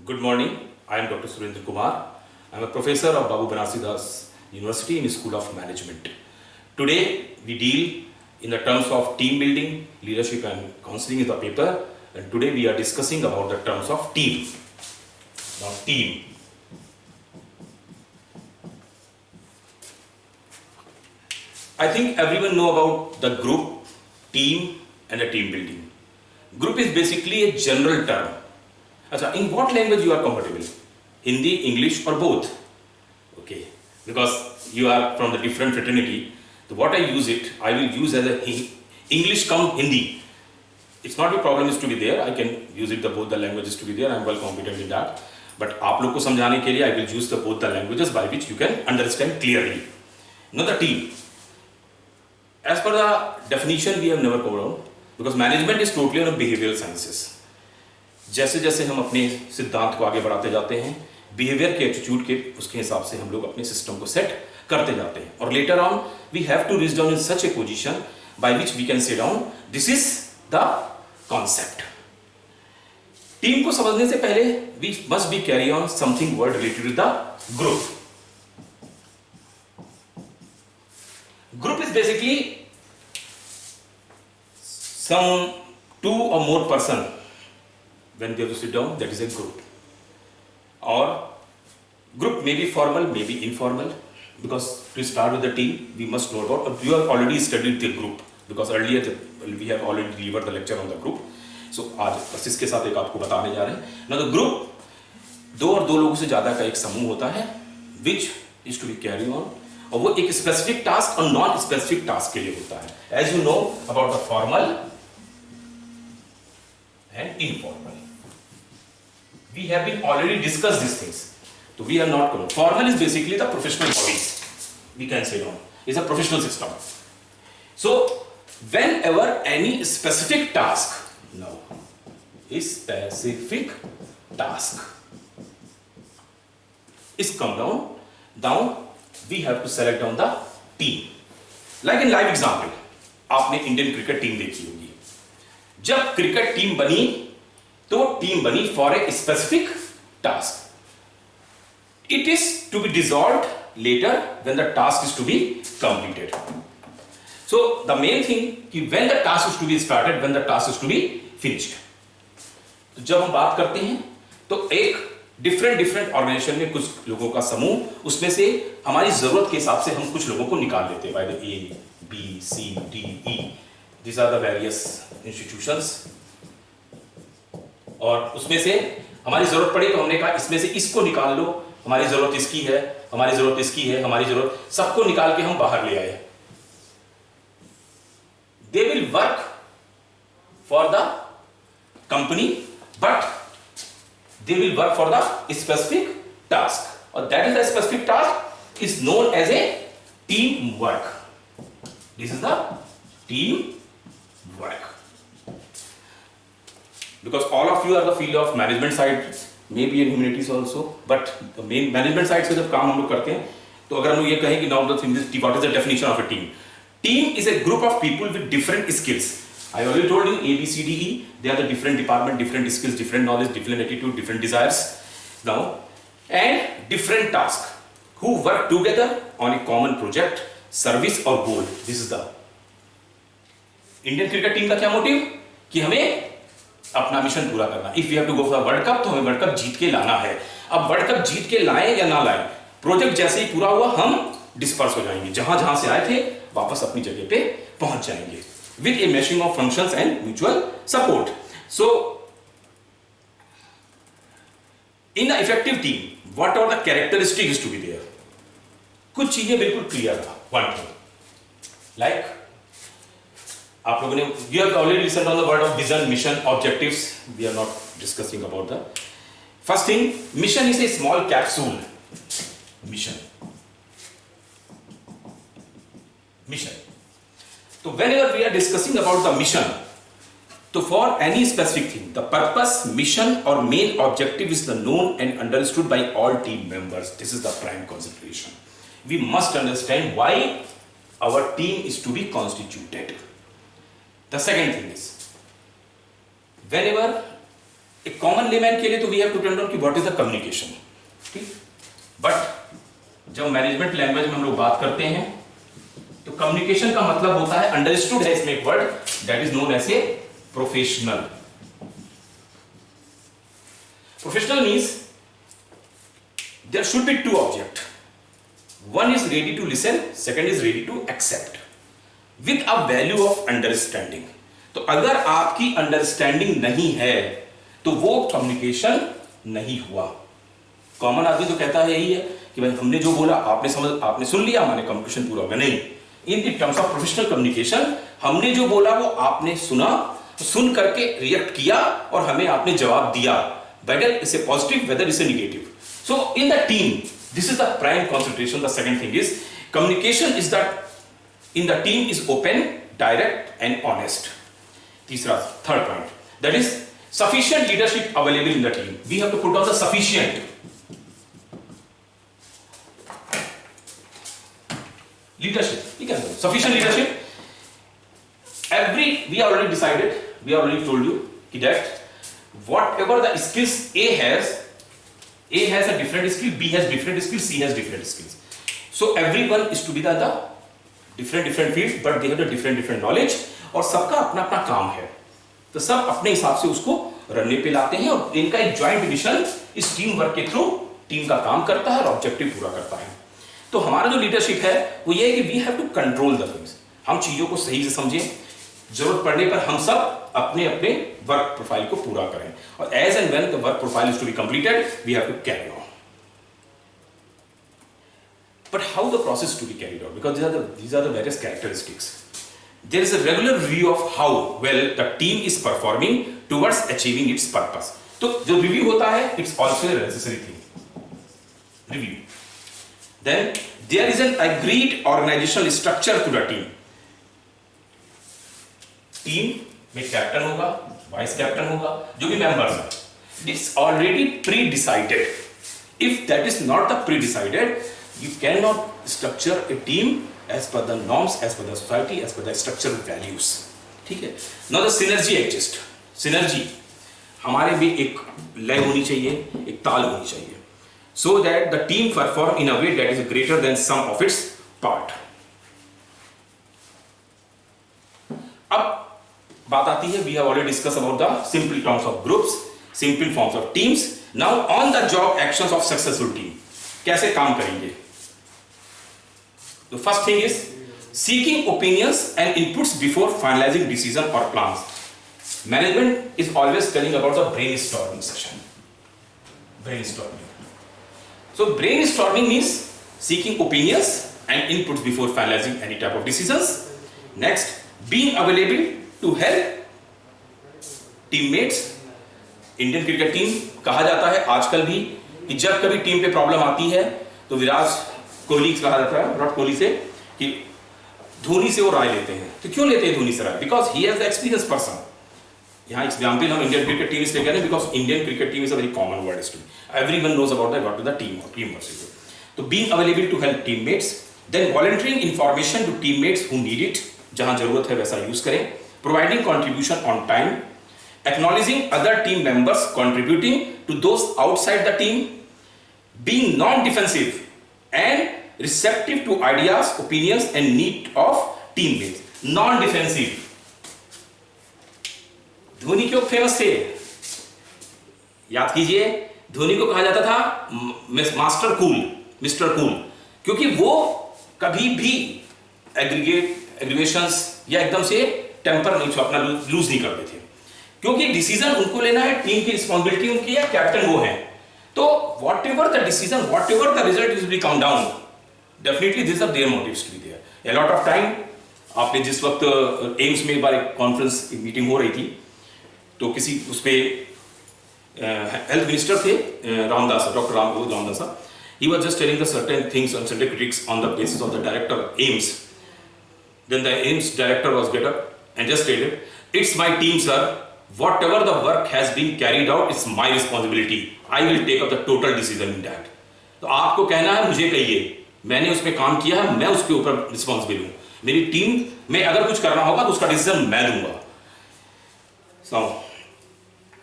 Good morning. I am Dr. Surendra Kumar. I am a professor of Babu Banarsidass University in School of Management. Today we deal in the terms of team building, leadership and counseling is the paper, and today we are discussing about the terms of team. Now team. I think everyone know about the group, team and the team building. Group is basically a general term. Achha, in what language you are comfortable? Hindi, English or both? Okay, because you are from the different fraternity. So what I use it, I will use as a English come Hindi. It's not a problem is to be there. I can use it the both the languages to be there. I am well competent in that. But आप लोग को समझाने के लिए I will use the both the languages by which you can understand clearly. Now the team. As per the definition, we have never covered on because management is totally on behavioral sciences. जैसे जैसे हम अपने सिद्धांत को आगे बढ़ाते जाते हैं, बिहेवियर के एटीट्यूड के उसके हिसाब से हम लोग अपने सिस्टम को सेट करते जाते हैं और later on we have to reach down in such a position by which we can say down this is the concept. Team को समझने से पहले we must be carry on something word related to the group. Group is basically some two or more person when they have to sit down, that is a group. Or group may be formal, may be informal, because to start with the team we must know about, you have already studied the group because earlier we have already delivered the lecture on the group. So आज बस इसके साथ एक आपको बताने जा रहे हैं. Now the group दो और दो लोगों से ज़्यादा का एक समूह होता है which is to be carried on और वो एक स्पेसिफिक टास्क और नॉन स्पेसिफिक टास्क के लिए होता है. As you know about the formal and informal. We have been already discussed these things. So we are not going. Formal is basically the professional bodies. We can say no. It's a professional system. So whenever any specific task, now, a specific task is come down, we have to select down the team. Like in live example, आपने Indian cricket team देखी होगी. जब cricket team बनी तो team बनी for a specific task. It is to be dissolved later when the task is to be completed. So the main thing कि when the task is to be started, when the task is to be finished. तो जब हम बात करते हैं तो एक different organisation में कुछ लोगों का समूह, उसमें से हमारी जरूरत के हिसाब से हम कुछ लोगों को निकाल लेते हैं by the A B C D E. These are the various institutions. और उसमें से हमारी जरूरत पड़ी तो हमने कहा इसमें से इसको निकाल लो, हमारी जरूरत इसकी है, हमारी जरूरत इसकी है, हमारी जरूरत, सबको निकाल के हम बाहर ले आए. They will work for the company, but they will work for the specific task. Or that is the specific task is known as a team work. This is the team work. Because all of you are the field of management side, maybe in humanities also, but the main management side से जब काम हम लोग करते हैं तो अगर हम लोग ये कहें कि now the thing is what is the definition of a team? Team is a group of people with different skills. I already told you A, B, C, D, E. They are the different department, different skills, different knowledge, different attitude, different desires. Now, and different tasks who work together on a common project, service or goal. This is the Indian cricket team का क्या motive कि हमें अपना mission पूरा करना. If you have to go for world cup तो हमें world cup जीत के लाना है. अब वर्ल्ड कप जीत के लाएं या ना लाएं, प्रोजेक्ट जैसे ही पूरा हुआ हम डिस्पर्स हो जाएंगे. जहां से आए थे वापस अपनी जगह पे पहुंच जाएंगे with a mashing of functions and mutual support. So in the effective team what are the characteristics to be there. कुछ चीजें बिल्कुल क्लियर था. वन थिंग लाइक आप लोगों ने you have already listened on the word of vision, mission, objectives. We are not discussing about the first thing. Mission is a small capsule. Mission. So whenever we are discussing about the mission, so for any specific thing, the purpose, mission or main objective is the known and understood by all team members. This is the prime consideration. We must understand why our team is to be constituted. The second thing is, whenever एक common layman के लिए तो we have to tend on कि what is the communication, ठीक। But जब management language में हम लोग बात करते हैं तो कम्युनिकेशन का मतलब होता है, अंडरस्टूड है इसमें एक word that is known as a professional. Professional means there should be to object, one is ready to listen, second is ready to accept with a value of understanding. तो अगर आपकी अंडरस्टैंडिंग नहीं है तो वो कम्युनिकेशन नहीं हुआ। Common आदमी तो कहता है यही है कि भाई हमने जो बोला आपने सुन लिया, हमारे कम्युनिकेशन पूरा हो गया। नहीं, in the terms of professional communication हमने जो बोला वो आपने सुना, सुन करके रिएक्ट किया और हमें आपने जवाब दिया, whether is a positive whether is a negative. So in the team this is the prime concentration. The second thing is communication is that in the team is open, direct and honest. तीसरा, third point, that is sufficient leadership available in the team. We have to put on the sufficient leadership. Sufficient leadership. We already decided, we already told you that whatever the skills A has a different skill, B has different skills, C has different skills. So everyone is to be the different fields, but they have the different knowledge. और सबका अपना अपना काम है, तो सब अपने हिसाब से उसको रनवे पे लाते हैं और इनका एक ज्वाइंट मिशन इस टीम वर्क के थ्रू टीम का काम करता है और ऑब्जेक्टिव पूरा करता है। तो हमारा जो लीडरशिप है वो ये है कि we have to control the things, हम चीजों को सही से समझें, जरूरत पड़ने पर हम सब अपने अपने वर्क प्रोफाइल को पूरा करें और as and when the work profile is to be completed we have to carry on. But how the process to be carried out, because these are the various characteristics. There is a regular review of how well the team is performing towards achieving its purpose. तो जो review होता है, it's also a necessary thing. Review. Then there is an agreed organizational structure to the team. Team में captain होगा, vice captain होगा, जो भी members हैं, it's already pre-decided. If that is not the pre-decided, you cannot structure a team as per the norms, as per the society, as per the structural values. ठीक है। Now the synergy exists. Synergy हमारे भी एक लय होनी चाहिए, एक ताल होनी चाहिए, so that the team perform in a way that is greater than sum of its part. अब बात आती है, we have already discussed about the simple terms of groups, simple forms of teams. Now on the job actions of successful team, कैसे काम करेंगे? The first thing is seeking opinions and inputs before finalizing decision or plans. Management is always telling about the brainstorming session. Brainstorming. So brainstorming means seeking opinions and inputs before finalizing any type of decisions. Next, being available to help teammates. Indian cricket team कहा जाता है आजकल भी कि जब कभी team पे problem आती है तो विराट कोहली कहा जाता है, विराट कोहली से, कि धोनी से वो राय लेते हैं। तो क्यों लेते हैं धोनी से राय? Because he has the experience person. यहाँ एग्जाम्पल हम इंडियन क्रिकेट टीम इसलिए कह रहे हैं because Indian cricket team is a very common word to everyone knows about that what is the team versus. तो being available to help teammates, then volunteering information to teammates who need it, जहां जरूरत है वैसा use करें, providing contribution on time, acknowledging other team members contributing to those outside the team, being non-defensive and receptive to ideas, opinions and need of teammates. Non-defensive. Dhoni क्यों famous थे? याद कीजिए, धोनी को कहा जाता था मास्टर कूल, मिस्टर कूल, क्योंकि वो कभी भी एग्रीवेशंस या एकदम से टेम्पर नहीं अपना लूज नहीं करते थे, क्योंकि डिसीजन उनको लेना है, टीम की रिस्पॉन्सिबिलिटी उनकी है, कैप्टन वो है। तो whatever the decision, whatever the result is will come down, definitely this are there motives to be there. A lot of time, आपने जिस वक्त एम्स में एक बार एक कॉन्फ्रेंस मीटिंग हो रही थी, तो किसी उस पे हेल्थ मिनिस्टर थे Ramdas, doctor Ramdas, he was just telling the certain things on certain critics on the basis of the director AIMS. Then the AIMS director was get up and just stated, "It's my team, sir. Whatever the work has been carried out, it's my responsibility. I will take up the total decision in that." तो आपको कहना है, मुझे कहिए, मैंने उसमें काम किया है, मैं उसके ऊपर रिस्पॉन्सिबल हूँ। मेरी टीम में अगर कुछ करना होगा तो उसका डिसीजन मैं लूंगा। So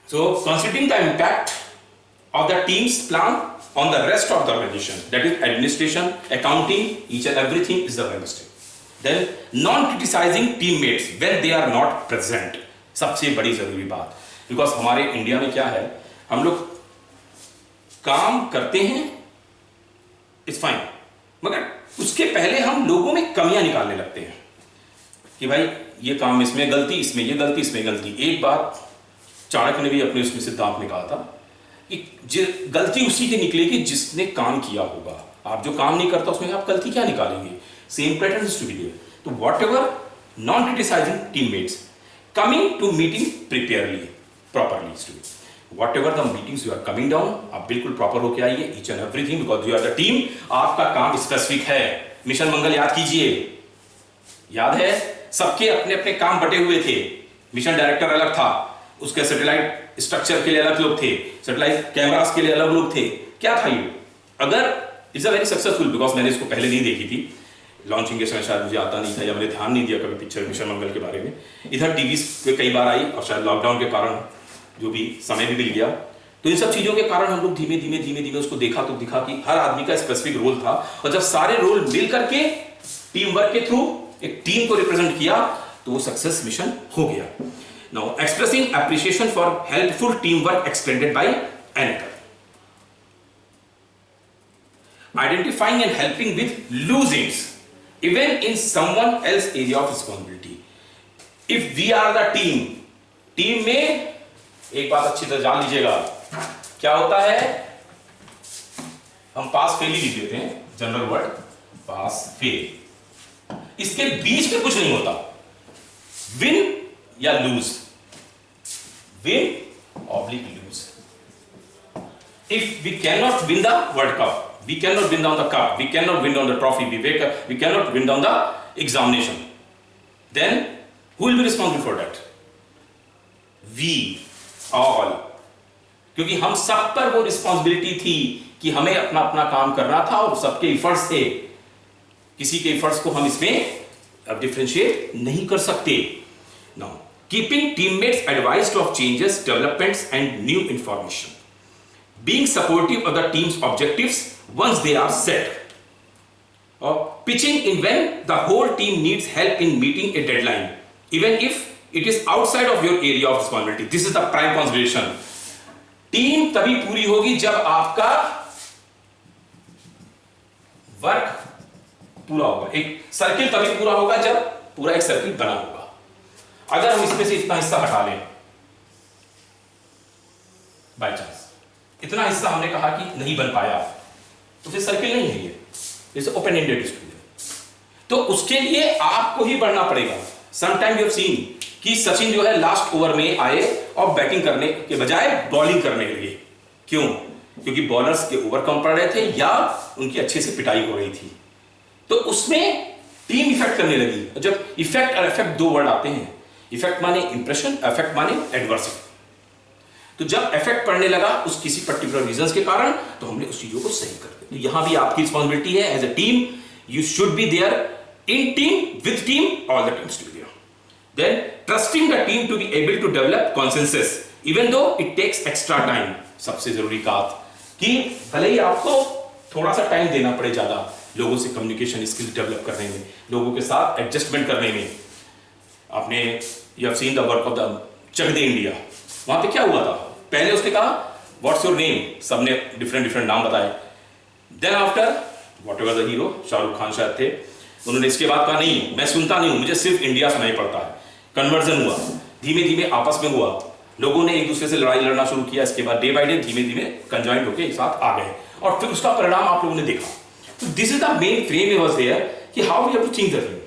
So considering the impact of the team's plan on the rest of the organization, that is administration, accounting, each and everything is the very step. Then non-criticizing teammates when they are not present, सबसे बड़ी जरूरी बात, because हमारे India में क्या है, हम लोग काम करते हैं, इट्स फाइन, मगर उसके पहले हम लोगों में कमियां निकालने लगते हैं कि भाई ये काम इसमें गलती, इसमें ये गलती, इसमें गलती. एक बात चाणक्य ने भी अपने उसमें सिद्धांत में कहा था कि गलती उसी की निकलेगी जिसने काम किया होगा. आप जो काम नहीं करता उसमें आप गलती क्या निकालेंगे? Same pattern is to be there. तो what non criticising teammates coming to meeting preparedly properly is to be. Whatever the meetings you are coming down, आप बिल्कुल प्रॉपर होके आइए, each and everything, because you are the team. आपका काम specific है. Mission मंगल याद कीजिए, याद है सबके अपने अपने काम बटे हुए थे. मिशन डायरेक्टर अलग था, उसके सैटेलाइट स्ट्रक्चर के लिए अलग लोग थे, सैटेलाइट कैमरास के लिए अलग लोग थे. क्या था ये? अगर it's a very successful, because मैंने इसको पहले नहीं देखी थी, लॉन्चिंग के समय शायद मुझे आता नहीं था या मैंने ध्यान नहीं दिया कभी पिक्चर मिशन मंगल के बारे में. इधर टीवी पे कई बार आई और शायद लॉकडाउन के कारण जो भी समय भी मिल गया, तो इन सब चीजों के कारण हम लोग धीमे धीमे उसको देखा तो दिखा कि हर आदमी का स्पेसिफिक रोल था, और जब सारे रोल मिल करके टीम वर्क के थ्रू एक टीम को रिप्रेजेंट किया तो वो सक्सेस मिशन हो गया. Now expressing appreciation for helpful team work extended by anchor. Identifying and helping with losings even in someone else area of responsibility. If we are the team में एक बात अच्छी तरह जान लीजिएगा, क्या होता है, हम पास फेल ही लिख देते हैं, जनरल वर्ड पास फेल. इसके बीच में कुछ नहीं होता. विन या lose, win oblique lose. If we can not win the world cup, we can not win down the cup, we can not win down the trophy, we can not win down the examination, then who will be responsible for that? We all. क्योंकि हम सब पर वो responsibility थी कि हमें अपना अपना काम करना था और सबके इफर्ट्स थे. किसी के इफर्ट्स को हम इसमें डिफरेंशिएट नहीं कर सकते. Now keeping teammates advised of changes, developments and new information. Being supportive of the team's objectives once they are set. और pitching in when the whole team needs help in meeting a deadline even if it is outside of your area of responsibility. This is the prime consideration. Team तभी पूरी होगी जब आपका work पूरा होगा. एक circle तभी पूरा होगा जब पूरा एक सर्किल बना होगा. अगर हम इसमें से इतना हिस्सा हटा लें, बाय चांस इतना हिस्सा हमने कहा कि नहीं बन पाया, तो फिर सर्किल नहीं है ये, इट्स ओपन एंडेड स्टूडेंट. तो उसके लिए आपको ही बढ़ना पड़ेगा. समटाइम यू हैव सीन कि सचिन जो है लास्ट ओवर में आए और बैटिंग करने के बजाय बॉलिंग करने लगे. क्यों? क्योंकि बॉलर्स के ओवर कम पड़ रहे थे या उनकी अच्छे से पिटाई हो रही थी. तो उसमें टीम इफेक्ट करने लगी. जब इफेक्ट और इफेक्ट दो वर्ड आते हैं, इफेक्ट माने इंप्रेशन, इफेक्ट माने एडवर्सिटी. तो जब इफेक्ट पड़ने लगा उस किसी पर्टिकुलर रीजंस के कारण, तो हमने उस चीजों को सही कर दिया. तो यहां भी आपकी रिस्पॉन्सिबिलिटी है as a team. You should be there in team, with team, all the teams to be there. Then trusting the team to be able to develop consensus even though it takes extra time. सबसे जरूरी बात कि भले ही आपको थोड़ा सा time देना पड़े ज्यादा लोगों से कम्युनिकेशन स्किल्स डेवलप करने में, लोगों के साथ एडजस्टमेंट करने में. आपने you have seen the work of the Chak De India. वहां पे क्या हुआ था? पहले उसने कहा व्हाट्स योर नेम, सबने डिफरेंट नाम बताए. Then after whatever the hero, Shahrukh Khan शायद थे, उन्होंने इसके बाद कहा नहीं मैं सुनता नहीं हूं, मुझे सिर्फ इंडिया सुनाई पड़ता है. कन्वर्जन हुआ, धीमे धीमे आपस में हुआ, लोगों ने एक दूसरे से लड़ाई लड़ना शुरू किया. इसके बाद डे बाय डे धीमे धीमे कंजॉइंट होकर एक साथ आ गए और फिर उसका परिणाम आप लोगों ने देखा. तो this is the main frame was there कि how we have to think the thing.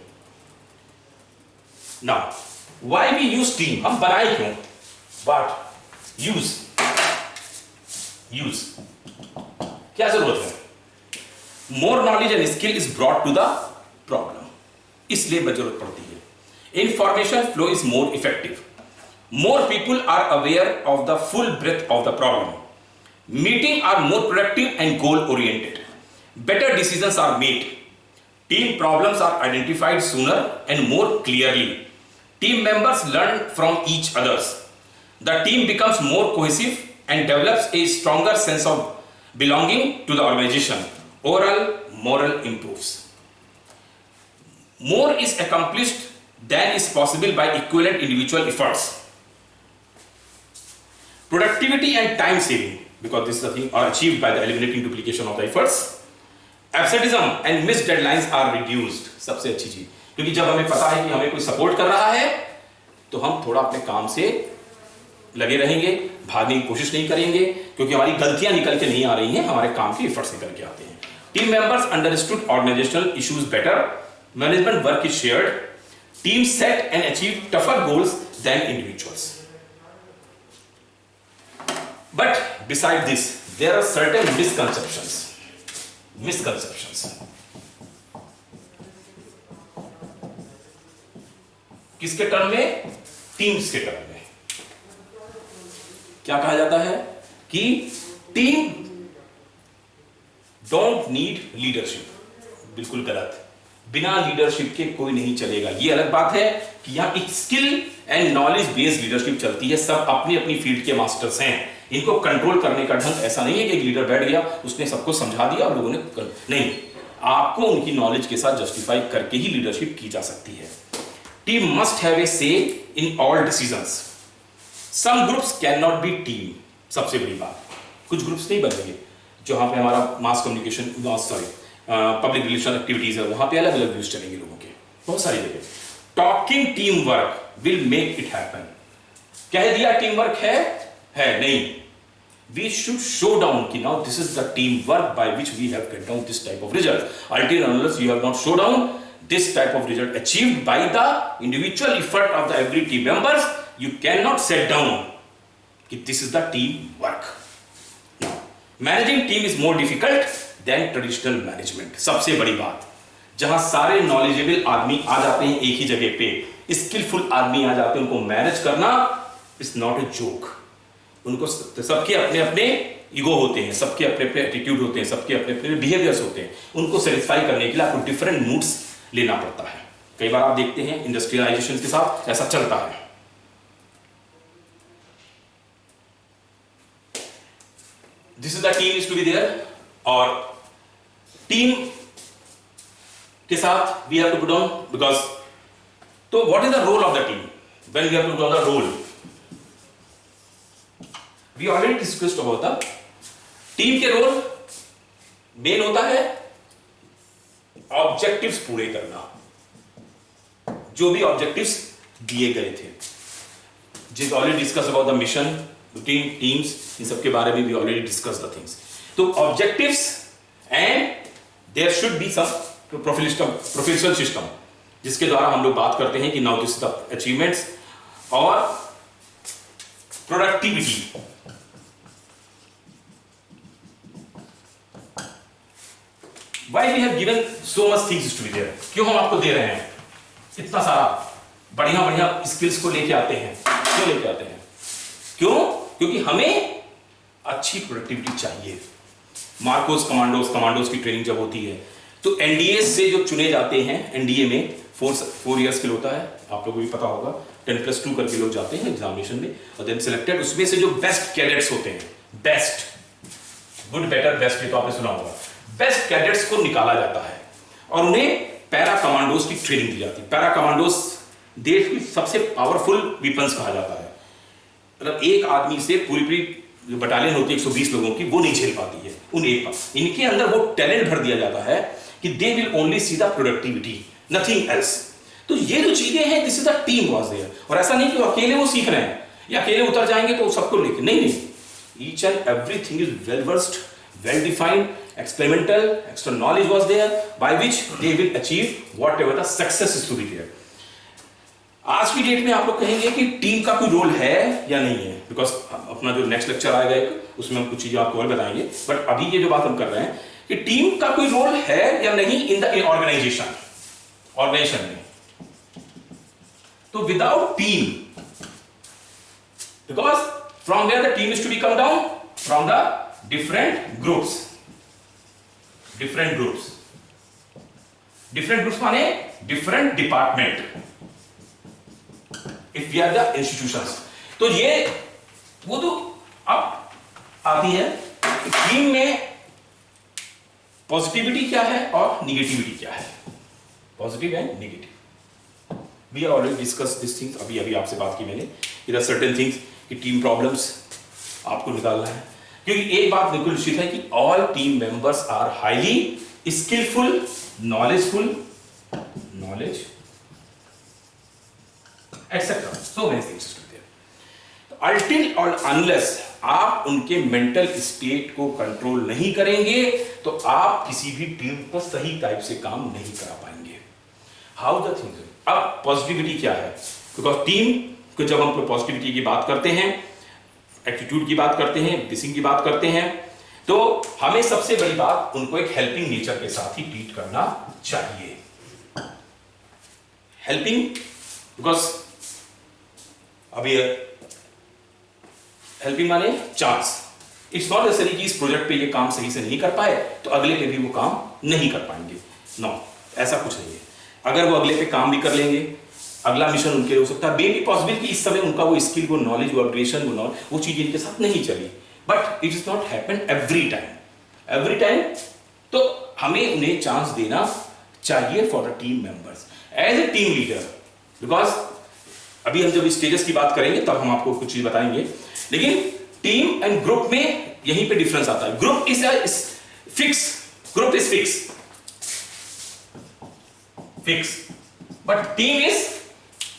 Now why we use team, हम बनाए क्यों? बट यूज क्या जरूरत है? More knowledge and skill is brought to the problem, इसलिए जरूरत पड़ती है. Information flow is more effective. More people are aware of the full breadth of the problem. Meetings are more productive and goal oriented. Better decisions are made. Team problems are identified sooner and more clearly. Team members learn from each others. the team becomes more cohesive and develops a stronger sense of belonging to the organization. Overall moral improves. More is accomplished than is possible by equivalent individual efforts. Productivity and time saving, because this is the thing, are achieved by the eliminating duplication of the efforts. Absenteeism and missed deadlines are reduced. सबसे अच्छी चीज, क्योंकि जब हमें पता है कि हमें कोई सपोर्ट कर रहा है तो हम थोड़ा अपने काम से लगे रहेंगे, भागने की कोशिश नहीं करेंगे, क्योंकि हमारी गलतियां निकल के नहीं आ रही हैं, हमारे काम के एफर्ट्स निकल के आते हैं. Team members understood organisational issues better. Management work is shared. Team set and achieve tougher goals than individuals. But beside this, there are certain misconceptions. किसके टर्म में? टीम्स के टर्म में. क्या कहा जाता है कि टीम डोंट नीड लीडरशिप. बिल्कुल गलत. बिना लीडरशिप के कोई नहीं चलेगा. ये अलग बात है कि यहां एक skill and knowledge based leadership चलती है. सब अपनी अपनी फील्ड के मास्टर्स हैं. इनको कंट्रोल करने का ढंग ऐसा नहीं है कि एक लीडर बैठ गया, उसने सबको समझा दिया और लोगों ने नहीं. आपको उनकी नॉलेज के साथ जस्टिफाई करके ही लीडरशिप की जा सकती है. Team must have a say in all decisions. Some groups can not be team. सबसे बड़ी बात, कुछ ग्रुप्स नहीं बनेंगे. जहां पे हमारा mass communication, public relation activities है, वहां पे अलग अलग व्यूज चलेंगे लोगों के, बहुत सारी जगह. Talking team work will make it happen. कह दिया टीम वर्क है नहीं. We should show down कि now this is the team work by which we have get down this type of result. Until unless you have not show down this type of result achieved by the individual effort of the every team members, you cannot set down कि this is the team work. Now, managing team is more difficult than traditional management. सबसे बड़ी बात, जहां सारे knowledgeable आदमी आ जाते हैं एक ही जगह पे, skillful आदमी आ जाते हैं, उनको मैनेज करना is not a joke. उनको सबके अपने अपने ईगो होते हैं, सबके अपने अपने एटीट्यूड होते हैं, सबके अपने अपने बिहेवियर्स होते हैं. उनको सेटिस्फाई करने के लिए आपको डिफरेंट मूड्स लेना पड़ता है. कई बार आप देखते हैं इंडस्ट्रियलाइजेशन के साथ ऐसा चलता है. This is the team is to be there. और टीम के साथ we have to put on, because तो what is the role of the team when we have to put on the role. We already discussed about the team के role. Main होता है objectives पूरे करना, जो भी ऑब्जेक्टिव्स दिए गए थे. जिस already discuss about the mission, routine, teams, इन सब के बारे में भी ऑलरेडी डिस्कस द थिंग्स. तो objectives and there should be some professional system जिसके द्वारा हम लोग बात करते हैं कि नाउ दिस द अचीवमेंट्स और productivity. Why we have given so much things to be there? क्यों हम आपको दे रहे हैं इतना सारा बढ़िया बढ़िया स्किल्स को लेके आते हैं? क्यों लेके आते हैं? क्यों? क्योंकि हमें अच्छी प्रोडक्टिविटी चाहिए. मार्कोस कमांडोज की ट्रेनिंग जब होती है तो एनडीए से जो चुने जाते हैं, एनडीए में 4 इयर्स के लिए होता है, आप लोगों को भी पता होगा. 10+2 करके लोग जाते हैं एग्जामिनेशन में और देन सिलेक्टेड. उसमें से जो बेस्ट कैडेट्स होते हैं, बेस्ट, गुड, बेटर, बेस्ट, ये तो आपने सुना होगा. बेस्ट कैडेट्स को निकाला जाता है और उन्हें पैरा कमांडोज की ट्रेनिंग दी जाती है. पैरा कमांडोज देश की सबसे पावरफुल वेपन्स कहा जाता है. मतलब एक आदमी से पूरी जो बटालियन होती है 120 लोगों की, वो नहीं झेल पाती है उन एक का. इनके अंदर वो टैलेंट भर दिया जाता है कि they will only see the productivity, nothing else. तो ये जो चीजें हैं, this is the team was there. और ऐसा नहीं कि अकेले वो सीख रहे हैं या अकेले उतर जाएंगे तो सबको लेके, नहीं. Each and everything is well versed, well defined, experimental, extra knowledge was there by which they will achieve whatever the success is to be there. आज की डेट में आप लोग कहेंगे कि टीम का कोई रोल है या नहीं है, बिकॉज अपना जो नेक्स्ट लेक्चर आएगा एक, उसमें हम कुछ चीजें आपको और बताएंगे. बट अभी ये जो बात हम कर रहे हैं कि टीम का कोई रोल है या नहीं इन द ऑर्गेनाइजेशन में. तो without team, because from where the team is to be come down from the different groups माने different department if we are the institutions. तो ये वो तो अब आती है टीम में पॉजिटिविटी क्या है और निगेटिविटी क्या है, positive and negative. We are already discuss this things, अभी आपसे बात की मैंने, इधर सर्टेन थिंग्स कि टीम प्रॉब्लम्स आपको निकालना है, क्योंकि एक बात बिल्कुल निश्चित है कि all team members are highly skillful, knowledgeful, knowledge etcetera, so many things to there. Until और अनलेस आप उनके मेंटल स्टेट को कंट्रोल नहीं करेंगे तो आप किसी भी टीम पर सही टाइप से काम नहीं करा पाएंगे। हाउ द थिंग, अब पॉजिटिविटी क्या है, बिकॉज टीम को जब हम पॉजिटिविटी की बात करते हैं, एटीट्यूड की बात करते हैं, डिसिंग की बात करते हैं, तो हमें सबसे बड़ी बात उनको एक हेल्पिंग नेचर के साथ ही ट्रीट करना चाहिए। हेल्पिंग, बिकॉज अभी हेल्पिंग माने चांस, इट्स नॉट नेसेसरी कि इस प्रोजेक्ट पे ये काम सही से नहीं कर पाए तो अगले पे भी वो काम नहीं कर पाएंगे, नो, ऐसा कुछ नहीं है। अगर वो अगले पे काम भी कर लेंगे, अगला मिशन उनके लिए हो सकता है, मे बी पॉसिबल कि इस समय उनका वो स्किल, वो नॉलेज, वो अपग्रेडेशन, वो चीज इनके साथ नहीं चली, but it is not happen every time. तो हमें उन्हें चांस देना चाहिए for the team members as a team leader, because अभी हम जब स्टेजेस की बात करेंगे तब हम आपको कुछ चीज बताएंगे, लेकिन टीम एंड ग्रुप में यहीं पे डिफरेंस आता है। Group is fix, but team is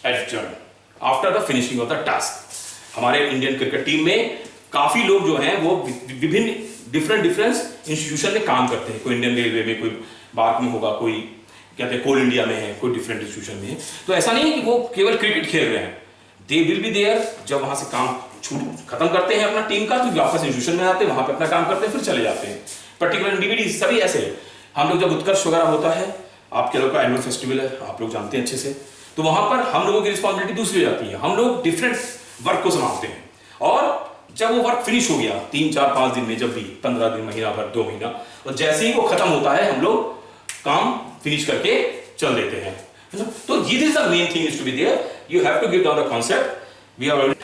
adjourn after the finishing of the task. हमारे इंडियन क्रिकेट टीम में काफी लोग जो हैं वो विभिन्न डिफरेंट इंस्टीट्यूशन में काम करते हैं, कोई इंडियन रेलवे में, कोई बार्क में होगा, कोई कहते हैं कोल इंडिया में है, कोई डिफरेंट इंस्टीट्यूशन में है। तो ऐसा नहीं है कि वो केवल क्रिकेट खेल रहे हैं, दे विल बी देयर, जब वहां से काम खत्म करते हैं अपना टीम का तो वापस इंस्टीट्यूशन में आते हैं, वहां पे अपना काम करते हैं, फिर चले जाते हैं। पर्टिकुलर डीवीडी सभी ऐसे है। हम लोग जब उत्कर्ष वगैरह होता है, आपके लोग का एनुअल फेस्टिवल है, आप लोग जानते हैं अच्छे से, तो वहां पर हम लोगों की रिस्पॉन्सिबिलिटी दूसरी हो जाती है, हम लोग डिफरेंट वर्क को संभालते हैं, और जब वो वर्क फिनिश हो गया 3, 4, 5 दिन में, जब भी 15 दिन, महीना भर, 2 महीना, और जैसे ही वो खत्म होता है हम लोग काम फिनिश करके चल देते हैं। तो this is the main thing is to be there, you have to give down the concept. We are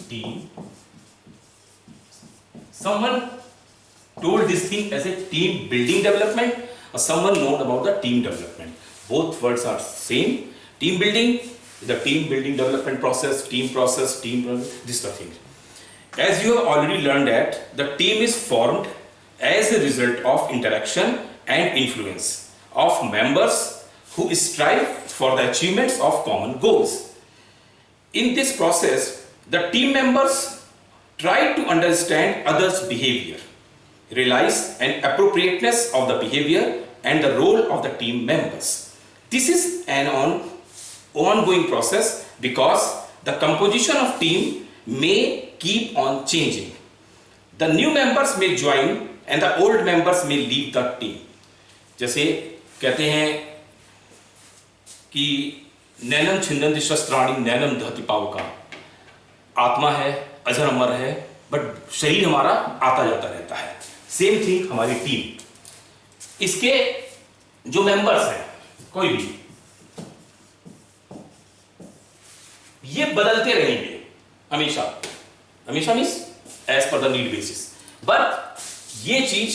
team, someone told this thing as a team building development, or someone known about the team development. Both words are same. Team building, the team building development process, team process, this is the thing. As you have already learned that the team is formed as a result of interaction and influence of members who strive for the achievements of common goals. In this process, the team members try to understand others' behavior, realize an appropriateness of the behavior and the role of the team members. This is an ongoing process because the composition of team may keep on changing. The new members may join and the old members may leave the team. जैसे कहते हैं कि नैनम छिन्दन्ति शस्त्राणि नैनम दहति पावका, आत्मा है, अजर अमर है, but शरीर हमारा आता जाता रहता है। सेम थिंग हमारी टीम, इसके जो मेंबर्स हैं कोई भी, ये बदलते रहेंगे हमेशा means as per the need basis, but ये चीज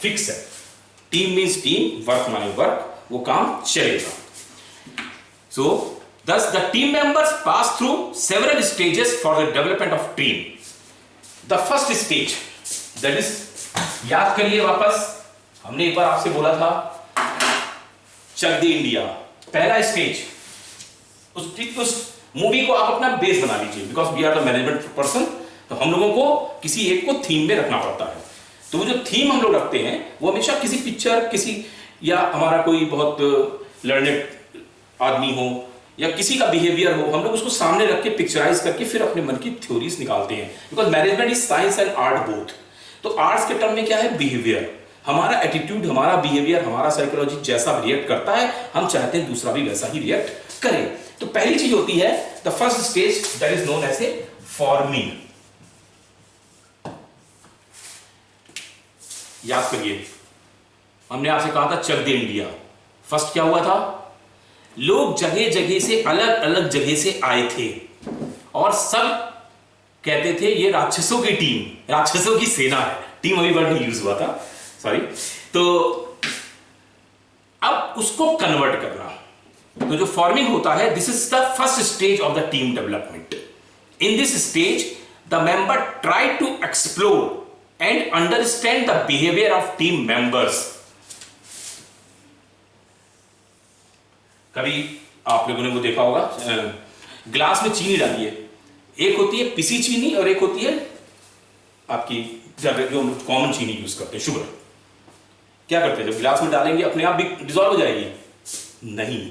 फिक्स है। टीम मीन्स टीम, वर्क माने वर्क, वो काम चलेगा। सो thus the team members pass through several stages for the development of team. The first stage, that is, याद करिए वापस, हमने एक बार आपसे बोला था चक दे इंडिया, पहला स्टेज, उस मूवी को आप अपना बेस बना लीजिए, because we are the management person, तो हम लोगों को किसी एक को थीम में रखना पड़ता है। तो वो जो थीम हम लोग रखते हैं वो हमेशा किसी पिक्चर, किसी, या हमारा कोई बहुत लर्नेड आदमी हो या किसी का बिहेवियर हो, हम लोग उसको सामने रख के पिक्चराइज करके फिर अपने मन की थ्योरीज निकालते हैं, because management is science and art both. तो आर्ट्स के टर्म में क्या है, बिहेवियर, हमारा एटीट्यूड, हमारा बिहेवियर, हमारा साइकोलॉजी जैसा रिएक्ट करता है, हम चाहते हैं दूसरा भी वैसा ही रिएक्ट करे। तो पहली चीज होती है the first stage, that is known as a forming. याद करिए, हमने आपसे कहा था चक दे इंडिया, फर्स्ट क्या हुआ था, लोग जगह जगह से, अलग अलग जगह से आए थे और सब कहते थे ये राक्षसों की टीम, राक्षसों की सेना है। टीम अभी वर्ड नहीं यूज हुआ था, सॉरी। तो अब उसको कन्वर्ट करना, तो जो फॉर्मिंग होता है, this is the first stage of the team development. In this stage the member try to explore and understand the behaviour of team members. कभी आप लोगों ने वो देखा होगा, ग्लास में चीनी डाली है, एक होती है पिसी चीनी और एक होती है आपकी जो कॉमन चीनी यूज करते हैं, शुगर। क्या करते हैं, जब गिलास में डालेंगे अपने आप भी डिसॉल्व हो जाएगी? नहीं,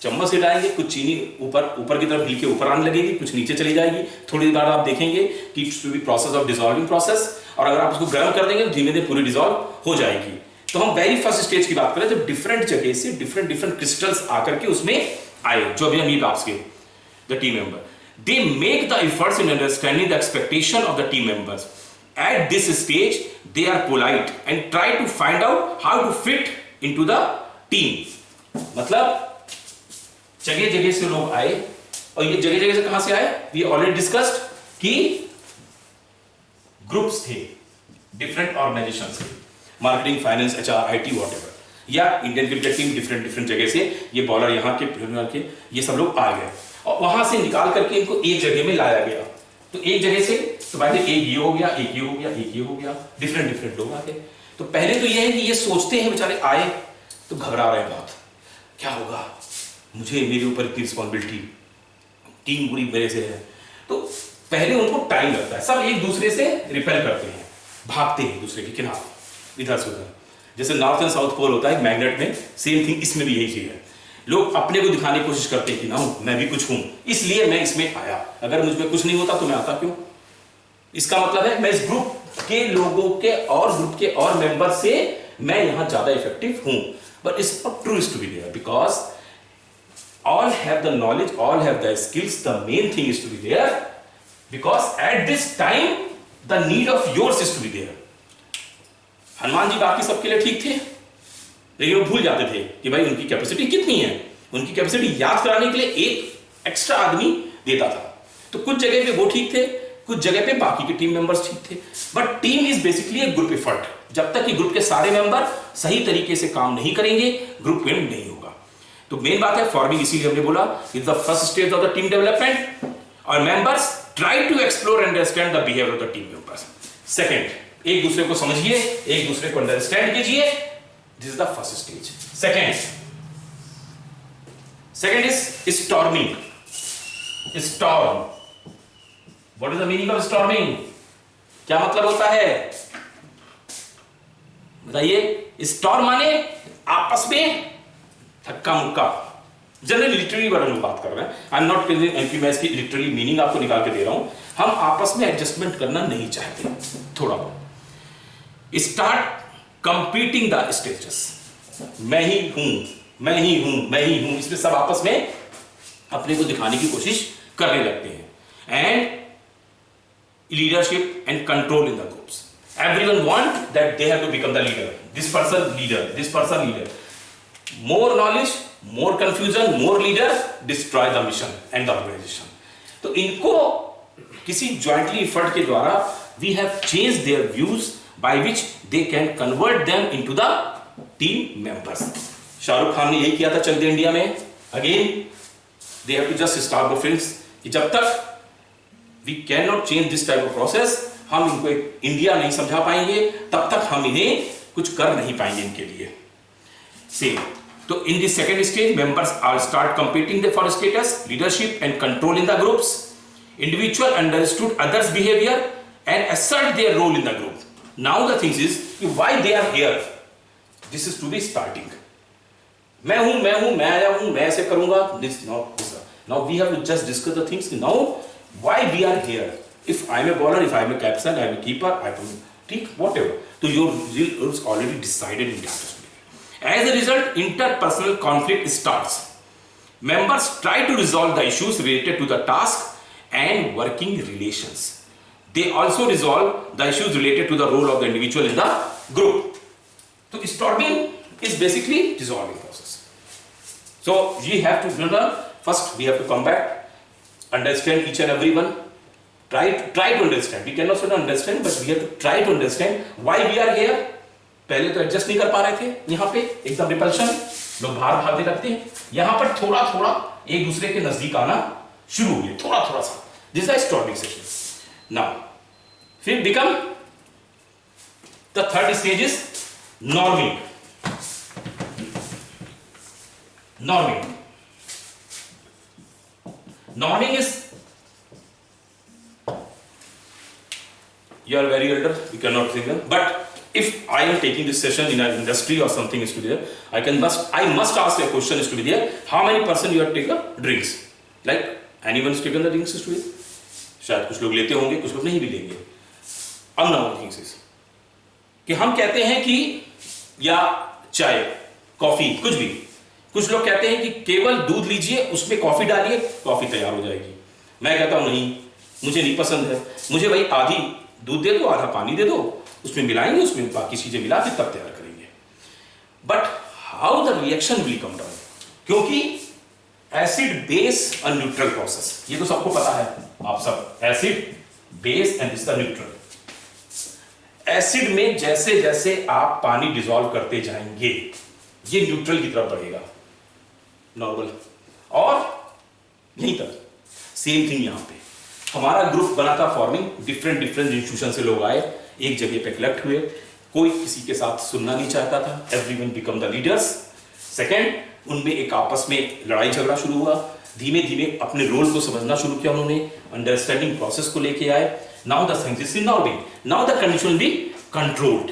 चम्मच से डालेंगे, कुछ चीनी ऊपर की तरफ हिल के ऊपर आने लगेगी, कुछ नीचे चली जाएगी। थोड़ी देर बाद आप देखेंगे कि it's to be process of dissolving process, और अगर आप उसको गर्म कर देंगे तो धीमे धीरे पूरी डिसॉल्व हो जाएगी। तो हम वेरी फर्स्ट स्टेज की बात करें, जब डिफरेंट जगह से डिफरेंट क्रिस्टल्स आकर के उसमें आए, जो अभी हम ये बात के the team member, they make the efforts in understanding the expectation of the team members. At this stage they are polite and try to find out how to fit into the team. मतलब जगह जगह से लोग आए, और ये जगह जगह से कहां से आए, we already discussed कि ग्रुप्स थे, डिफरेंट ऑर्गेनाइजेशन से, marketing, finance, HR, IT, whatever, या इंडियन क्रिकेट टीम डिफरेंट जगह से, ये बॉलर यहाँ के ये सब लोग आ गए, और वहां से निकाल करके इनको एक जगह में लाया गया। तो एक जगह से तो भाई एक ये हो गया, एक ये हो गया, एक ये हो गया, डिफरेंट लोग आ गए। तो पहले तो ये है कि ये सोचते हैं बेचारे आए तो घबरा रहे हैं बहुत, क्या होगा, मुझे मेरे ऊपर इतनी रिस्पॉन्सिबिलिटी, टीम पूरी मेरे से है। तो पहले उनको टाइम लगता है, सब एक दूसरे से रिपेल करते हैं, भागते हैं दूसरे के किनारे, इधर से उधर, जैसे नॉर्थ एंड साउथ पोल होता है मैग्नेट में, सेम थिंग इसमें भी यही चीज है। लोग अपने को दिखाने की कोशिश करते हैं कि ना मैं भी कुछ हूं, इसलिए मैं इसमें आया, अगर मुझ में कुछ नहीं होता तो मैं आता क्यों। इसका मतलब है मैं इस ग्रुप के लोगों के और ग्रुप के और मेंबर से मैं यहां ज्यादा इफेक्टिव हूं। But it's not true to be there, because all have the knowledge, all have the skills. The main thing is to be there, because at this time the need of yours is to be there. Hanuman ji बाकी सबके लिए ठीक थे, लेकिन वो भूल जाते थे कि भाई उनकी कैपेसिटी कितनी है। उनकी कैपेसिटी याद कराने के लिए एक एक्स्ट्रा आदमी देता था। तो कुछ जगह पे वो ठीक थे, कुछ जगह पे बाकी के टीम मेंबर्स ठीक थे। But team is basically A group effort. जब तक कि ग्रुप के सारे मेंबर सही तरीके से काम नहीं करेंगे, ग्रुप विन नहीं होगा। तो मेन बात है फॉर्मिंग, इसीलिए हमने बोला is the first stage of the team development, और members try to explore and understand the behaviour of the team members. Second, एक दूसरे को समझिए, एक दूसरे को अंडरस्टैंड कीजिए, this is the first stage. Second is storming. Storm, what is the meaning of storming? क्या मतलब होता है बताइए? स्टॉर्म माने आपस में धक्का मुक्का। जनरली लिटरली वर्ड में बात कर रहे हैं, आई एम नॉट कि मैं इसकी लिटरली मीनिंग आपको निकाल के दे रहा हूं। हम आपस में एडजस्टमेंट करना नहीं चाहते, थोड़ा बहुत स्टार्ट कंपीटिंग द स्टेटस। मैं ही हूं, मैं ही हूं, मैं ही हूं, इसमें सब आपस में अपने को दिखाने की कोशिश करने लगते हैं। And leadership and control in the groups, everyone want that they have to become the leader, this person leader, this person leader. More knowledge, more confusion, more leader destroy the mission and the organization. तो इनको किसी jointly effort के द्वारा we have change their views by which they can convert them into the team members. Shahrukh Khan ने यही किया था Chak De India में। Again, they have to just start the films कि जब तक we cannot change this type of process, हम इनको एक इंडिया नहीं समझा पाएंगे, तब तक हम इन्हें कुछ कर नहीं पाएंगे इनके लिए। Same. तो in the second stage, members are start competing for status, leadership and control in the groups. Individual understood others' behavior and assert their role in the group. Now the thing is why they are here. This is to be starting. मैं हूं, मैं आया हूं, मैं ऐसे करूंगा, this not this. Now we have to just discuss the things. Now why we are here? If I am a bowler, if I am a captain, I am a keeper, I am ठीक whatever. So your rules already decided in that. As a result, interpersonal conflict starts. Members try to resolve the issues related to the task and working relations. They also resolve the issues related to the role of the individual in the group. So storming is basically resolving process. So we have to learn. First, we have to come back, understand each and every one. Try to understand. We cannot say understand, but we have to try to understand why we are here. पहले तो adjust नहीं कर पा रहे थे, यहाँ पे एकदम रिपल्शन, लोग बाहर भागने लगते हैं. यहाँ पर थोड़ा थोड़ा एक दूसरे के नजदीक आना शुरू हो गया, थोड़ा थोड़ा सा. This is storming session. Now फिर become the third stage is norming. Norming is, you are very elder, you cannot think them, but if I am taking this session in an industry or something is to be there, I must ask a question is to be there, how many % you have taken drinks? Like anyone has taken the drinks is to be there? शायद कुछ लोग लेते होंगे, कुछ लोग नहीं भी लेंगे. अब now things is कि हम कहते हैं कि या चाय, कॉफी, कुछ भी, कुछ लोग कहते हैं कि केवल दूध लीजिए, उसमें कॉफी डालिए, कॉफी तैयार हो जाएगी. मैं कहता हूं नहीं, मुझे नहीं पसंद है, मुझे भाई आधी दूध दे दो, आधा पानी दे दो, उसमें मिलाएंगे, उसमें बाकी चीजें मिला के तब तैयार करेंगे. But how the reaction will come down, क्योंकि एसिड बेस और न्यूट्रल प्रोसेस, ये तो सबको पता है, आप सब acid base and this the neutral. Acid में जैसे जैसे आप पानी डिसॉल्व करते जाएंगे, ये न्यूट्रल की तरफ बढ़ेगा, नॉर्मल. और यहीं तक सेम थिंग यहां पे हमारा ग्रुप बना था फॉर्मिंग, डिफरेंट इंस्टीट्यूशन से लोग आए, एक जगह पे कलेक्ट हुए, कोई किसी के साथ सुनना नहीं चाहता था. Everyone become the leaders. Second, उनमें एक आपस में लड़ाई झगड़ा शुरू हुआ. धीमे धीमे अपने रोल को समझना शुरू किया उन्होंने, अंडरस्टैंडिंग प्रोसेस को लेके आए. Now the things is involving, now the condition will be controlled.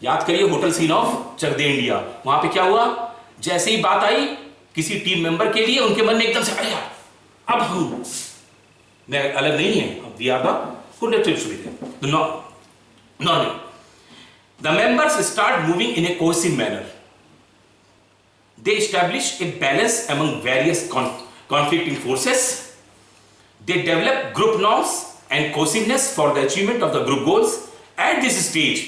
याद करिए hotel scene of Chak De India, वहां पे क्या हुआ, जैसे ही बात आई किसी टीम मेंबर के लिए, उनके मन में एकदम से आया, अब हम मैं अलग नहीं है, we are the coordinators with normal. The members start moving in a cohesive manner. They establish a balance among various conflicting forces. They develop group norms and cohesiveness for the achievement of the group goals. At this stage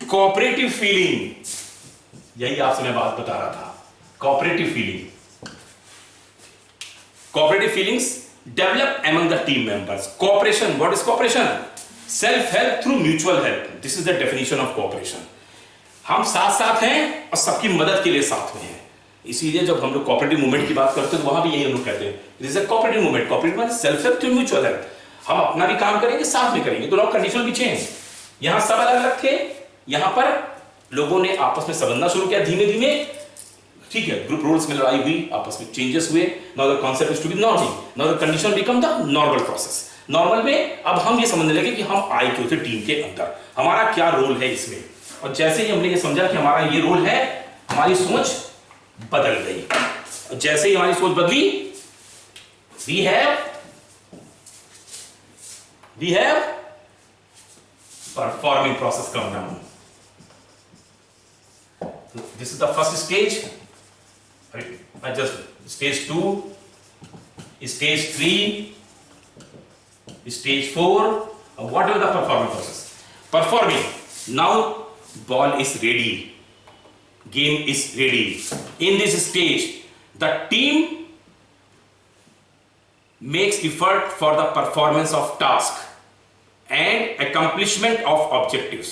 cooperative feeling, यही आपसे मैं बात बता रहा था, cooperative feeling, cooperative feelings develop among the team members. Cooperation, what is cooperation? Self help through mutual help. This is the definition of cooperation. हम साथ साथ हैं और सबकी मदद के लिए साथ में हैं. इसीलिए जब हम लोग कोऑपरेटिव मूवमेंट की बात करते हैं तो वहां भी यही हम लोग कहते हैं, this is a cooperative movement. Cooperative मतलब self help through mutual help. हम अपना भी काम करेंगे, साथ में करेंगे, तो कंडीशन भी चेंज. यहां सब अलग अलग थे, यहां पर लोगों ने आपस में समझना शुरू किया धीमे धीमे. ठीक है, ग्रुप रोल्स में लड़ाई हुई, आपस में चेंजेस हुए. Now the concept is to be norming. Now the condition become the normal process. Normal में अब हम ये समझने लगे कि हम आए क्यों थे टीम के अंदर, हमारा क्या रोल है इसमें. और जैसे ही हमने ये समझा कि हमारा ये रोल है, हमारी सोच बदल गई. और जैसे ही हमारी सोच बदली, we have performing process come down. This is the first stage. I just stage 2, stage 3, stage 4, whatever the performing process. Performing. Now ball is ready. Game is ready. In this stage, the team makes effort for the performance of task and accomplishment of objectives.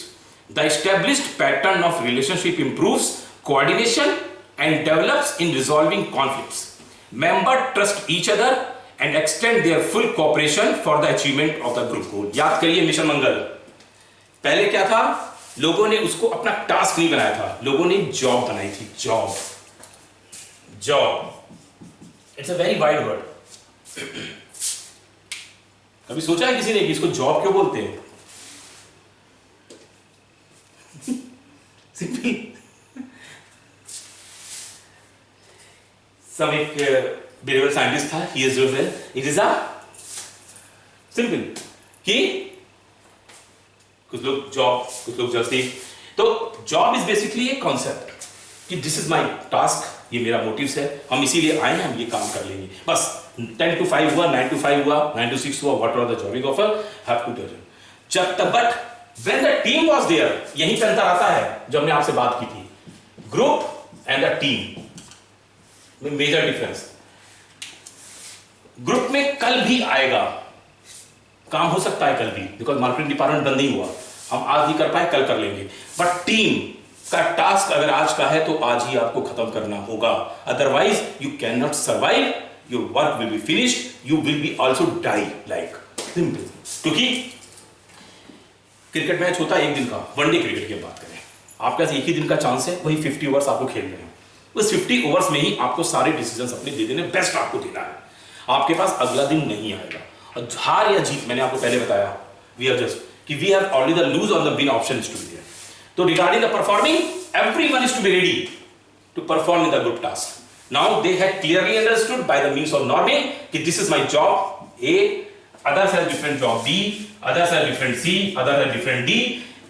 The established pattern of relationship improves coordination and develops in resolving conflicts. Members trust each other and extend their full cooperation for the achievement of the group goal. याद करिए mission मंगल. पहले क्या था, लोगों ने उसको अपना task नहीं बनाया था, लोगों ने जॉब बनाई थी. Job it's a very wide word. कभी सोचा है किसी ने कि इसको जॉब क्यों बोलते हैं? सिंपल. सब एक बिहेवियर साइंटिस्ट था, he is it is a simple कि कुछ लोग जॉब, कुछ लोग जर्सी. तो जॉब इज बेसिकली एक कॉन्सेप्ट कि दिस इज माय टास्क, ये मेरा मोटिव्स है, हम इसीलिए आए हैं, हम ये काम कर लेंगे बस. 10 to 5 हुआ, 9 to 5 हुआ, 9 to 6 हुआ, whatever the job offer, have to do it. जब तक, but when the team was there, यहीं पे अंतर आता है जो हमने आपसे बात की थी, group and the team. Major difference. Group में कल भी आएगा, काम हो सकता है कल भी, बिकॉज मार्केटिंग डिपार्टमेंट बंद नहीं हुआ, हम आज नहीं कर पाए कल कर लेंगे, बट टीम का टास्क अगर आज का है तो आज ही आपको खत्म करना होगा, otherwise you can not survive, your work will be finished, you will be also die, like simple. क्योंकि क्रिकेट मैच होता है एक दिन का, वनडे क्रिकेट की बात करें, आपके पास एक ही दिन का चांस है, वही 50 ओवर्स आपको खेल रहे हैं, उस 50 ओवर्स में ही आपको सारे डिसीजंस अपने दे देने, बेस्ट आपको देना है, आपके पास अगला दिन नहीं आएगा। और हार या जीत मैंने आपको पहले बताया, वी आर जस्ट कि we have only the lose और the win option is to be there. तो regarding the performing, everyone is to be ready to perform in the group task. Now they have clearly understood by the means of norming कि this is my job a, others have different job B, others have different C, others have different D.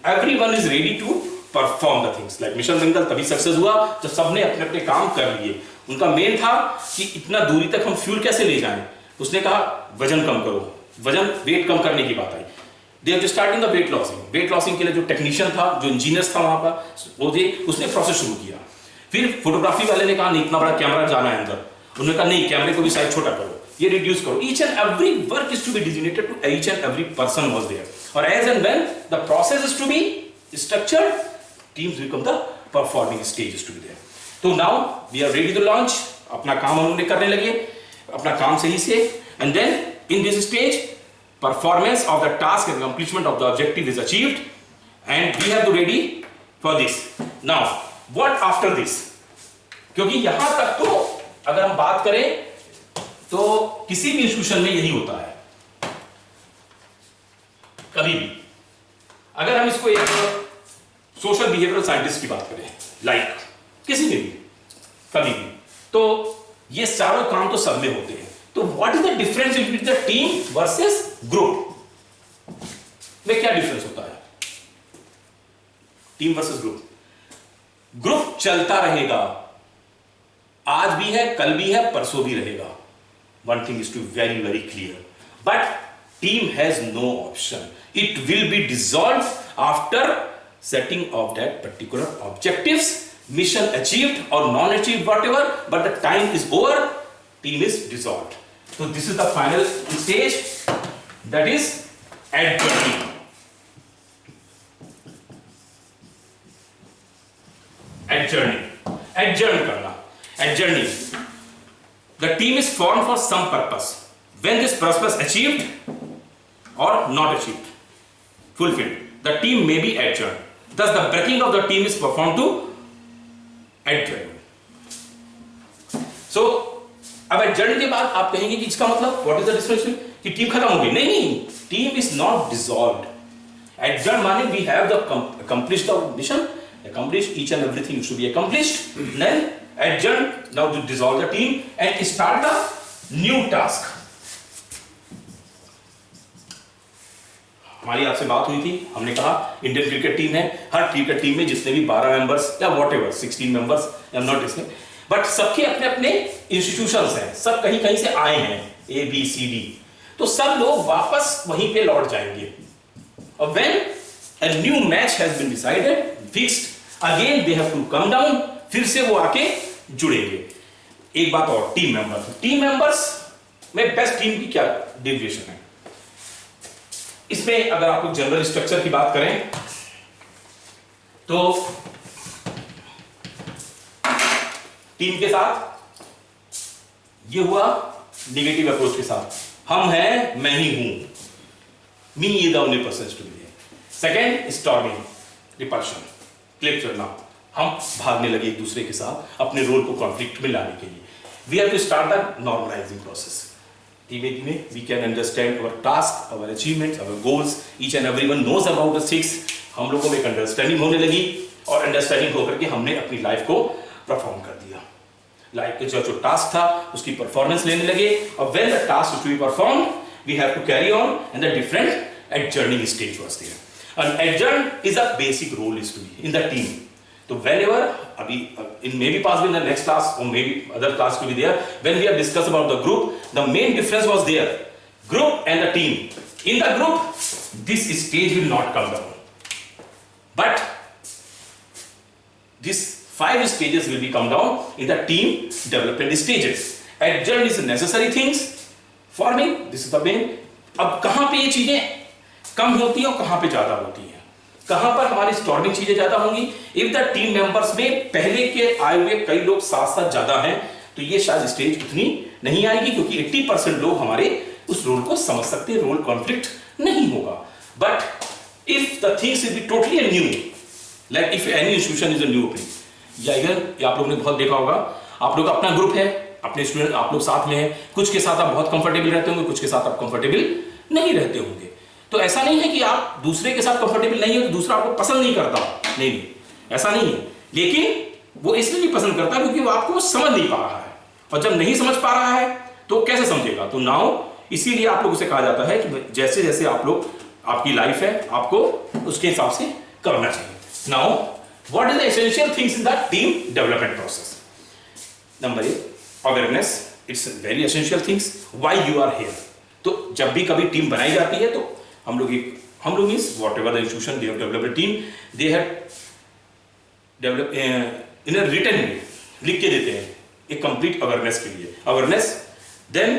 Everyone is ready to perform the things. Like mission Dangal तभी success हुआ जब सबने अपने अपने काम कर लिए। उनका मेन था कि इतना दूरी तक हम फ्यूल कैसे ले जाएं। उसने कहा वजन कम करो, वजन वेट कम करने की बात आई। They have started the weight lossing. Weight lossing के लिए जो टेक्नीशियन था, जो इंजीनियर्स था वहां पर, उसने प्रोसेस शुरू किया। फिर फोटोग्राफी वाले ने कहा नहीं इतना बड़ा कैमरा जाना है अंदर, उन्होंने कहा नहीं कैमरे को भी साइज छोटा करो, ये रिड्यूस करो। Each and every work is to be designated to each and every person was there, और as and when the process is to be structured, teams become the performing stage is to be there. तो now we are ready to launch, अपना काम उन्होंने करने लगे, अपना काम सही से, and then in this stage performance of the task and accomplishment of the objective is achieved, and we have to ready for this. Now what after this? क्योंकि यहां तक तो अगर हम बात करें तो किसी भी इंस्टीट्यूशन में यही होता है, कभी भी अगर हम इसको एक सोशल बिहेवियरल साइंटिस्ट की बात करें, लाइक किसी में भी कभी भी, तो ये चारों काम तो सब में होते हैं। तो what is the difference between the team versus group में? क्या डिफरेंस होता है टीम वर्सेस ग्रुप? ग्रुप चलता रहेगा, आज भी है, कल भी है, परसों भी रहेगा। One thing is to very very clear, but team has no option, it will be dissolve after setting of that particular objectives, mission achieved और non achieved whatever, but the time is over, team is dissolved. So this is the final stage, that is adjourning. Adjourn करना, adjourning. The team is formed for some purpose. When this purpose achieved or not achieved, fulfilled, the team may be adjourned. Thus the breaking of the team is performed to adjourn. So अब adjourn के बाद आप कहेंगे कि इसका मतलब what is the difference कि team खत्म हो गई? नहीं, team is not dissolved. Adjourn माने we have the accomplished the mission, accomplish each and everything should be accomplished, then adjourn, now to dissolve the team and start the new task. हमारी आपसे बात हुई थी, हमने कहा इंडियन क्रिकेट टीम है, हर cricket team में जितने भी 12 मेंबर्स या whatever 16 members, I am not इसमें, बट सबके अपने अपने इंस्टीट्यूशंस हैं, सब कहीं कहीं से आए हैं, ए बी सी डी, तो सब लोग वापस वहीं पे लौट जाएंगे। और when a new match has been decided, fixed, again they have to come down, फिर से वो आके जुड़ेंगे। एक बात और, टीम मेंबर्स में बेस्ट टीम की क्या डेविएशन है? इसमें अगर आप लोग जनरल स्ट्रक्चर की बात करें तो टीम के साथ ये हुआ नेगेटिव अप्रोच के साथ, हम हैं, मैं ही हूं, me is the only person to be there. Second, storming, repulsion, click करना, हम भागने लगे एक दूसरे के साथ अपने रोल को कॉन्फ्लिक्ट में लाने के लिए। We have to start the normalizing process. धीमे धीमे we can understand our task, our achievements, our goals, each and everyone knows about the six. हम लोगों में एक अंडरस्टैंडिंग होने लगी, और अंडरस्टैंडिंग होकर के हमने अपनी लाइफ को परफॉर्म कर दिया। लाइफ के जो टास्क था उसकी परफॉर्मेंस लेने लगे, और when the task is to be performed we have to carry on, and the different adjourning stage was there. And adjourn is a basic role is to be in the team. तो whenever अभी in maybe possibly in the next class or maybe other class to be there, when we have discussed about the group, the main difference was there, group and the team. In the group, this stage will not come down, but this 5 stages will be come down in the team development stages. Adjourn is necessary things, forming, this is the main. अब कहां पे ये चीजें कम होती है और कहां पे ज्यादा होती है, कहां पर हमारी स्टॉर्मिंग चीजें ज्यादा होंगी? इफ द टीम मेंबर्स में पहले के आए हुए कई लोग साथ साथ ज्यादा हैं तो ये शायद स्टेज उतनी नहीं आएगी, क्योंकि 80% लोग हमारे उस रोल को समझ सकते हैं, रोल कॉन्फ्लिक्ट नहीं होगा. But if the things is be totally new, like if any institution is a new opening, या इधर आप लोगों ने बहुत देखा होगा, आप लोग अपना ग्रुप है, अपने स्टूडेंट आप लोग साथ में हैं, कुछ के साथ आप बहुत कंफर्टेबल रहते होंगे, कुछ के साथ आप कंफर्टेबल नहीं रहते होंगे. तो ऐसा नहीं है कि आप दूसरे के साथ कंफर्टेबल नहीं हो तो दूसरा आपको पसंद नहीं करता, नहीं, ऐसा नहीं है. लेकिन वो इसलिए नहीं पसंद करता क्योंकि वो आपको समझ नहीं पा रहा है, और जब नहीं समझ पा रहा है तो कैसे समझेगा? तो नाउ इसीलिए आप लोगों से कहा जाता है कि जैसे जैसे आप लोग, आपकी लाइफ है, आपको उसके हिसाब से करना चाहिए. Now what is the essential things in the team development process? Number 1, awareness. It's very essential things. Why you are here? तो जब भी कभी टीम बनाई जाती है तो हम लोग means what the institution they have developed team, they have develop in a written way, लिख के देते हैं एक कंप्लीट अवेयरनेस के लिए. Awareness, then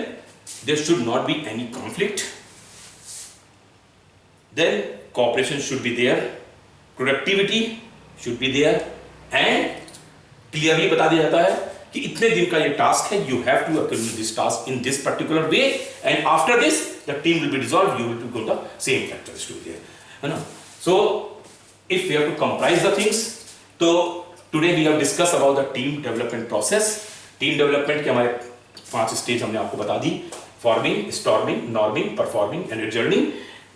there should not be any conflict, then cooperation should be there, productivity should be there, and clearly बता दिया जाता है कि इतने दिन का ये टास्क है, you have to accomplish this task in this particular way, and after this the team will be dissolve, you will go the same factors to there, है ना. So if we have to comprise the things, तो today we have discuss about the team development process. Team development के हमारे 5 stage हमने आपको बता दी: forming, storming, norming, performing and adjourning.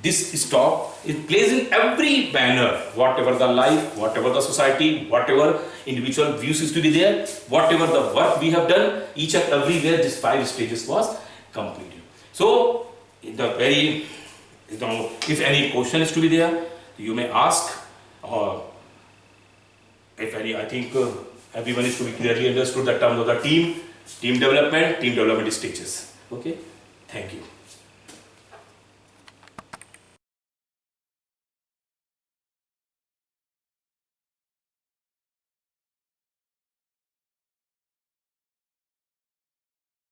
This stop, it plays in every manner, whatever the life, whatever the society, whatever individual views is to be there, whatever the work we have done, each and everywhere this 5 stages was completed. So, the very, if any question is to be there, you may ask, or if any, I think everyone is to be clearly understood the terms of the team development stages. Okay, thank you.